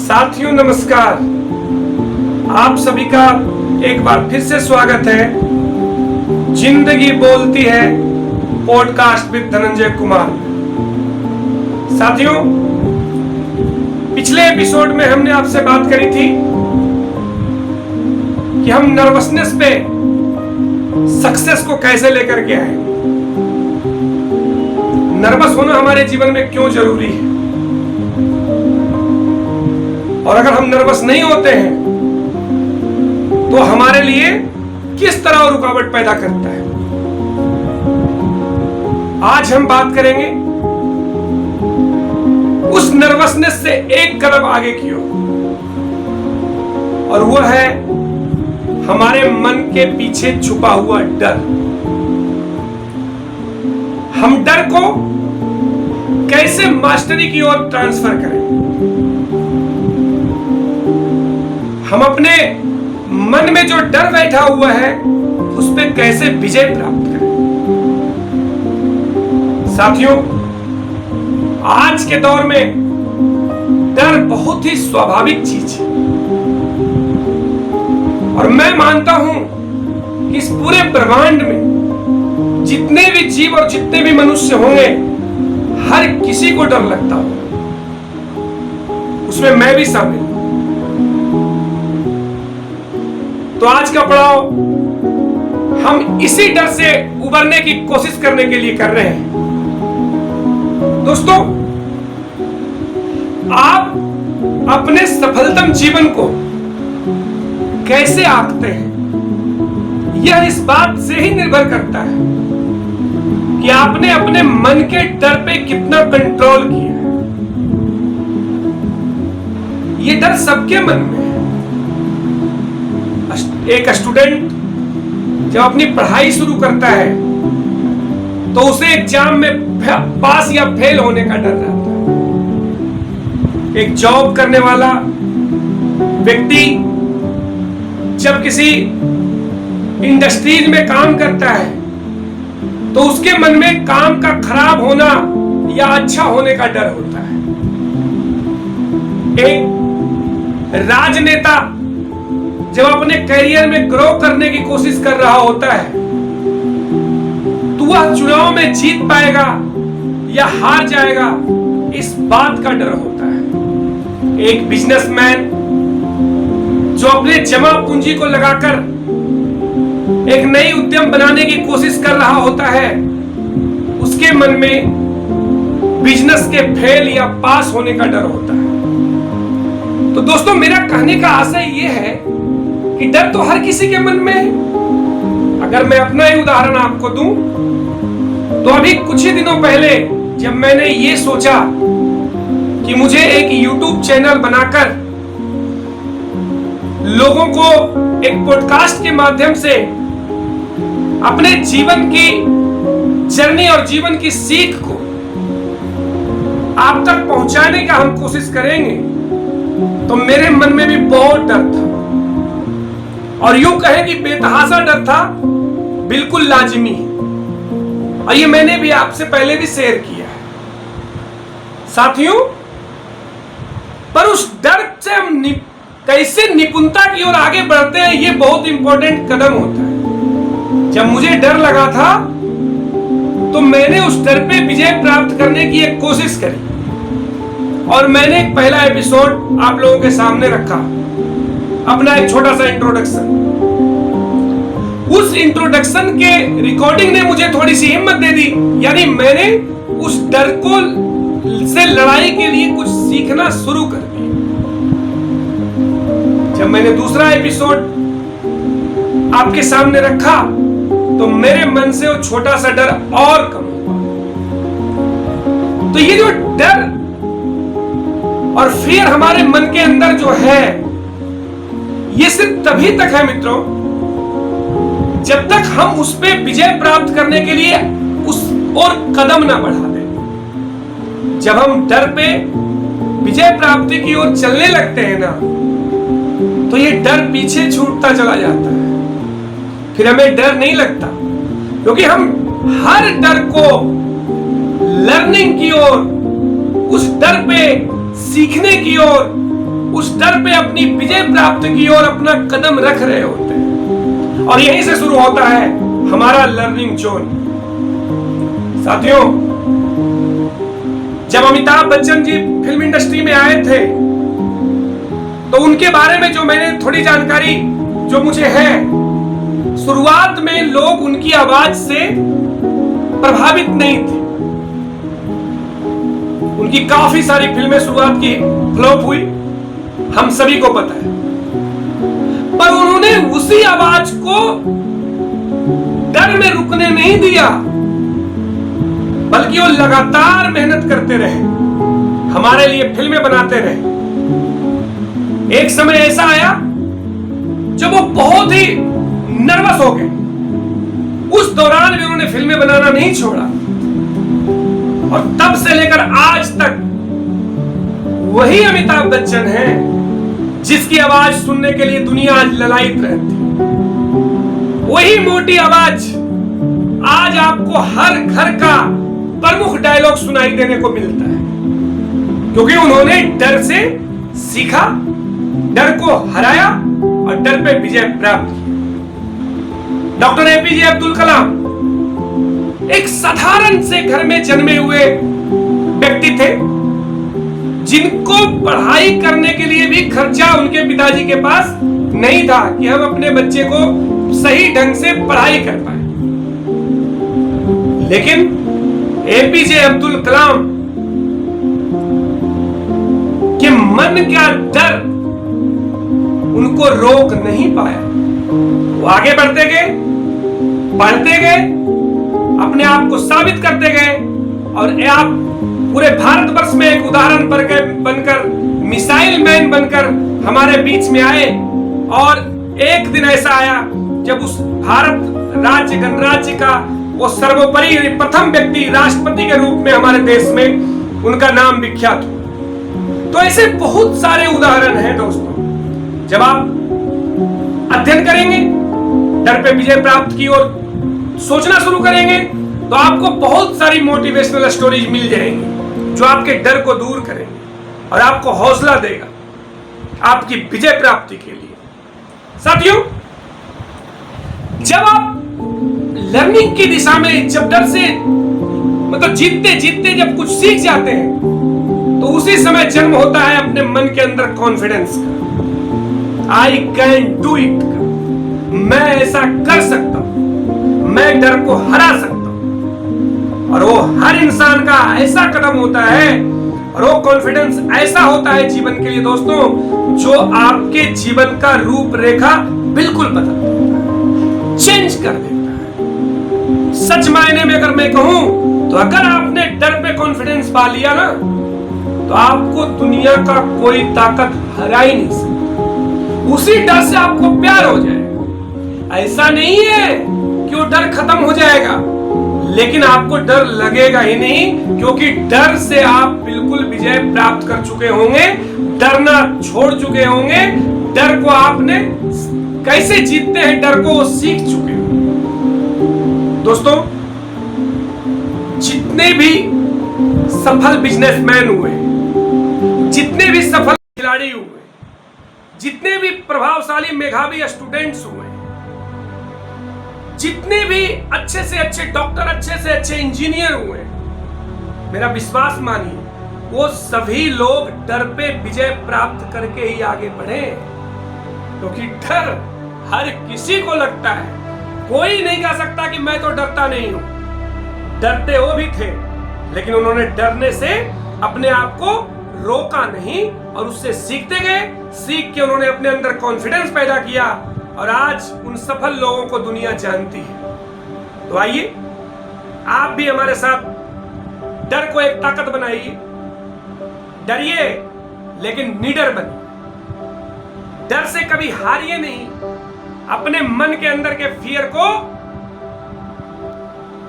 साथियों नमस्कार। आप सभी का एक बार फिर से स्वागत है जिंदगी बोलती है पॉडकास्ट विद धनंजय कुमार। साथियों, पिछले एपिसोड में हमने आपसे बात करी थी कि हम नर्वसनेस पे सक्सेस को कैसे लेकर के आए। नर्वस होना हमारे जीवन में क्यों जरूरी है, और अगर हम नर्वस नहीं होते हैं तो हमारे लिए किस तरह रुकावट पैदा करता है। आज हम बात करेंगे उस नर्वसनेस से एक कदम आगे की ओर, और वो है हमारे मन के पीछे छुपा हुआ डर। हम डर को कैसे मास्टरी की ओर ट्रांसफर करें, हम अपने मन में जो डर बैठा हुआ है उस पर कैसे विजय प्राप्त करें। साथियों, आज के दौर में डर बहुत ही स्वाभाविक चीज है, और मैं मानता हूं कि इस पूरे ब्रह्मांड में जितने भी जीव और जितने भी मनुष्य होंगे, हर किसी को डर लगता होगा, उसमें मैं भी शामिल हूं। तो आज का पड़ाव हम इसी डर से उबरने की कोशिश करने के लिए कर रहे हैं। दोस्तों, आप अपने सफलतम जीवन को कैसे आंकते हैं, यह इस बात से ही निर्भर करता है कि आपने अपने मन के डर पे कितना कंट्रोल किया है। ये डर सबके मन में है। एक स्टूडेंट जब अपनी पढ़ाई शुरू करता है तो उसे एग्जाम में पास या फेल होने का डर रहता है। एक जॉब करने वाला व्यक्ति जब किसी इंडस्ट्रीज में काम करता है तो उसके मन में काम का खराब होना या अच्छा होने का डर होता है। एक राजनेता जब अपने करियर में ग्रो करने की कोशिश कर रहा होता है तो वह चुनाव में जीत पाएगा या हार जाएगा, इस बात का डर होता है। एक बिजनेसमैन जो अपने जमा पूंजी को लगाकर एक नई उद्यम बनाने की कोशिश कर रहा होता है, उसके मन में बिजनेस के फेल या पास होने का डर होता है। तो दोस्तों, मेरा कहने का आशय यह है कि डर तो हर किसी के मन में है। अगर मैं अपना ही उदाहरण आपको दूं तो अभी कुछ ही दिनों पहले जब मैंने ये सोचा कि मुझे एक YouTube चैनल बनाकर लोगों को एक पॉडकास्ट के माध्यम से अपने जीवन की जर्नी और जीवन की सीख को आप तक पहुंचाने का हम कोशिश करेंगे, तो मेरे मन में भी बहुत डर था, और यूं कहे कि बेतहाशा डर था, बिल्कुल लाजिमी है। और ये मैंने भी आपसे पहले भी शेयर किया है। साथियों, पर उस डर से हम कैसे निपुणता की ओर आगे बढ़ते हैं, ये बहुत इंपॉर्टेंट कदम होता है। जब मुझे डर लगा था तो मैंने उस डर पे विजय प्राप्त करने की एक कोशिश करी, और मैंने एक पहला एपिसोड आप लोगों के सामने रखा, अपना एक छोटा सा इंट्रोडक्शन। उस इंट्रोडक्शन के रिकॉर्डिंग ने मुझे थोड़ी सी हिम्मत दे दी, यानी मैंने उस डर को से लड़ाई के लिए कुछ सीखना शुरू कर दिया। जब मैंने दूसरा एपिसोड आपके सामने रखा तो मेरे मन से वो छोटा सा डर और कम हुआ। तो ये जो डर और फियर हमारे मन के अंदर जो है, ये सिर्फ तभी तक है मित्रों, जब तक हम उस पे विजय प्राप्त करने के लिए उस और कदम ना बढ़ा दें। जब हम डर पे विजय प्राप्ति की ओर चलने लगते हैं ना, तो ये डर पीछे छूटता चला जाता है, फिर हमें डर नहीं लगता, क्योंकि हम हर डर को लर्निंग की ओर, उस डर पे सीखने की ओर, उस डर पे अपनी विजय प्राप्त की ओर अपना कदम रख रहे होते हैं। और यहीं से शुरू होता है हमारा लर्निंग जोन। साथियों, जब अमिताभ बच्चन जी फिल्म इंडस्ट्री में आए थे तो उनके बारे में जो मैंने थोड़ी जानकारी जो मुझे है, शुरुआत में लोग उनकी आवाज से प्रभावित नहीं थे। उनकी काफी सारी फिल्में शुरुआत की फ्लॉप हुई, हम सभी को पता है। पर उन्होंने उसी आवाज को डर में रुकने नहीं दिया, बल्कि वो लगातार मेहनत करते रहे, हमारे लिए फिल्में बनाते रहे। एक समय ऐसा आया जब वो बहुत ही नर्वस हो गए। उस दौरान भी उन्होंने फिल्में बनाना नहीं छोड़ा और तब से लेकर आज तक वही अमिताभ बच्चन हैं जिसकी आवाज सुनने के लिए दुनिया आज ललायित रहती। वही मोटी आवाज आज आपको हर घर का प्रमुख डायलॉग सुनाई देने को मिलता है, क्योंकि उन्होंने डर से सीखा, डर को हराया और डर पे विजय प्राप्त की। डॉक्टर एपीजे अब्दुल कलाम एक साधारण से घर में जन्मे हुए व्यक्ति थे, जिनको पढ़ाई करने के लिए भी खर्चा उनके पिताजी के पास नहीं था कि हम अपने बच्चे को सही ढंग से पढ़ाई कर पाए। लेकिन एपीजे अब्दुल कलाम के मन का डर उनको रोक नहीं पाया। वो आगे बढ़ते गए, पढ़ते गए, अपने आप को साबित करते गए और आप पूरे भारतवर्ष में एक उदाहरण बनकर मिसाइल मैन बनकर हमारे बीच में आए। और एक दिन ऐसा आया जब उस भारत राज्य गणराज्य का वो सर्वोपरि प्रथम व्यक्ति राष्ट्रपति के रूप में हमारे देश में उनका नाम विख्यात हुआ। तो ऐसे बहुत सारे उदाहरण हैं दोस्तों। जब आप अध्ययन करेंगे, डर पे विजय प्राप्त की ओर सोचना शुरू करेंगे, तो आपको बहुत सारी मोटिवेशनल स्टोरीज मिल जाएंगी जो आपके डर को दूर करेंगे और आपको हौसला देगा आपकी विजय प्राप्ति के लिए। साथियों, जब आप लर्निंग की दिशा में, जब डर से मतलब जीतते जीतते जब कुछ सीख जाते हैं, तो उसी समय जन्म होता है अपने मन के अंदर कॉन्फिडेंस का। आई कैन डू इट, मैं ऐसा कर सकता हूं, मैं डर को हरा सकता हूं। और वो हर इंसान का ऐसा कदम होता है और वो कॉन्फिडेंस ऐसा होता है जीवन के लिए दोस्तों, जो आपके जीवन का रूपरेखा बिल्कुल बदल देता है, चेंज कर देता है। सच मायने में अगर मैं कहूं तो अगर आपने डर पे कॉन्फिडेंस पा लिया ना, तो आपको दुनिया का कोई ताकत हरा ही नहीं सकती। उसी डर से आपको प्यार हो जाएगा। ऐसा नहीं है कि वो डर खत्म हो जाएगा, लेकिन आपको डर लगेगा ही नहीं, क्योंकि डर से आप बिल्कुल विजय प्राप्त कर चुके होंगे, डरना छोड़ चुके होंगे। डर को आपने कैसे जीतते हैं, डर को वो सीख चुके होंगे। दोस्तों, जितने भी सफल बिजनेसमैन हुए, जितने भी सफल खिलाड़ी हुए, जितने भी प्रभावशाली मेधावी स्टूडेंट्स हुए, जितने भी अच्छे से अच्छे डॉक्टर, अच्छे से अच्छे इंजीनियर हुए, मेरा विश्वास मानिए, वो सभी लोग डर पे विजय प्राप्त करके ही आगे बढ़े। क्योंकि डर हर किसी को लगता है। कोई नहीं कह सकता कि मैं तो डरता नहीं हूं। डरते वो भी थे, लेकिन उन्होंने डरने से अपने आप को रोका नहीं और उससे सीखते गए। सीख के उन्होंने अपने अंदर कॉन्फिडेंस पैदा किया और आज उन सफल लोगों को दुनिया जानती है। तो आइए आप भी हमारे साथ डर को एक ताकत बनाइए। डरिए लेकिन निडर बनिए। डर से कभी हारिए नहीं। अपने मन के अंदर के फियर को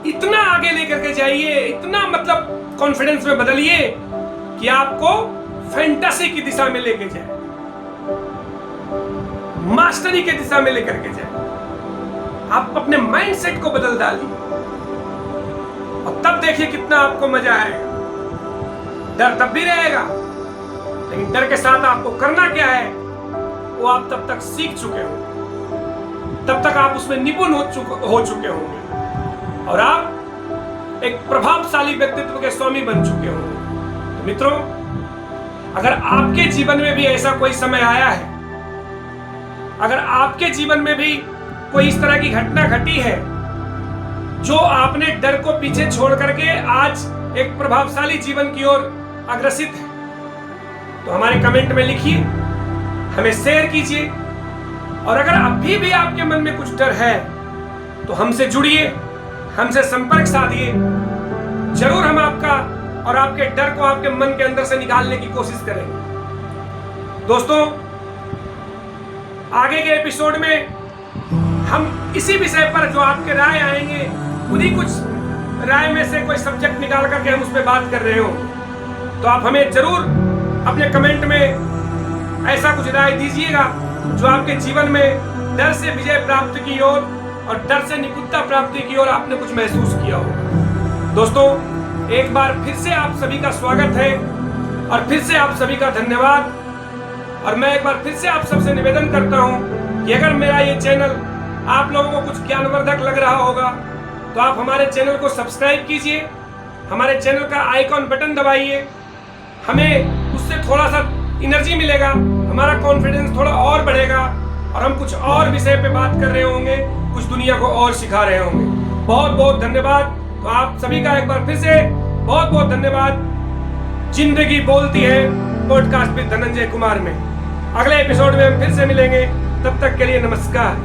इतना आगे लेकर के जाइए, इतना मतलब कॉन्फिडेंस में बदलिए कि आपको फैंटेसी की दिशा में लेके जाए, मास्टरी के दिशा में लेकर के जाए। आप अपने माइंडसेट को बदल डालिए और तब देखिए कितना आपको मजा आएगा। डर तब भी रहेगा, लेकिन डर के साथ आपको करना क्या है वो आप तब तक सीख चुके हो, तब तक आप उसमें निपुण हो चुके होंगे और आप एक प्रभावशाली व्यक्तित्व के स्वामी बन चुके होंगे। तो मित्रों, अगर आपके जीवन में भी ऐसा कोई समय आया है, अगर आपके जीवन में भी कोई इस तरह की घटना घटी है जो आपने डर को पीछे छोड़ करके आज एक प्रभावशाली जीवन की ओर अग्रसित है, तो हमारे कमेंट में लिखिए, हमें शेयर कीजिए। और अगर अभी भी आपके मन में कुछ डर है तो हमसे जुड़िए, हमसे संपर्क साधिए। जरूर हम आपका और आपके डर को आपके मन के अंदर से निकालने की कोशिश करेंगे। दोस्तों, आगे के एपिसोड में हम इसी विषय पर जो आपके राय आएंगे, उन्हीं कुछ राय में से कोई सब्जेक्ट निकाल करके हम उस पर बात कर रहे हो, तो आप हमें जरूर अपने कमेंट में ऐसा कुछ राय दीजिएगा जो आपके जीवन में डर से विजय प्राप्ति की ओर और डर से निपुणता प्राप्ति की ओर आपने कुछ महसूस किया हो। दोस्तों, एक बार फिर से आप सभी का स्वागत है और फिर से आप सभी का धन्यवाद। और मैं एक बार फिर से आप सबसे निवेदन करता हूं कि अगर मेरा ये चैनल आप लोगों को कुछ ज्ञानवर्धक लग रहा होगा तो आप हमारे चैनल को सब्सक्राइब कीजिए, हमारे चैनल का आइकॉन बटन दबाइए। हमें उससे थोड़ा सा एनर्जी मिलेगा, हमारा कॉन्फिडेंस थोड़ा और बढ़ेगा और हम कुछ और विषय पे बात कर रहे होंगे, कुछ दुनिया को और सिखा रहे होंगे। बहुत बहुत धन्यवाद। तो आप सभी का एक बार फिर से बहुत बहुत धन्यवाद। जिंदगी बोलती है पॉडकास्ट विद धनंजय कुमार में। अगले एपिसोड में हम फिर से मिलेंगे, तब तक के लिए नमस्कार।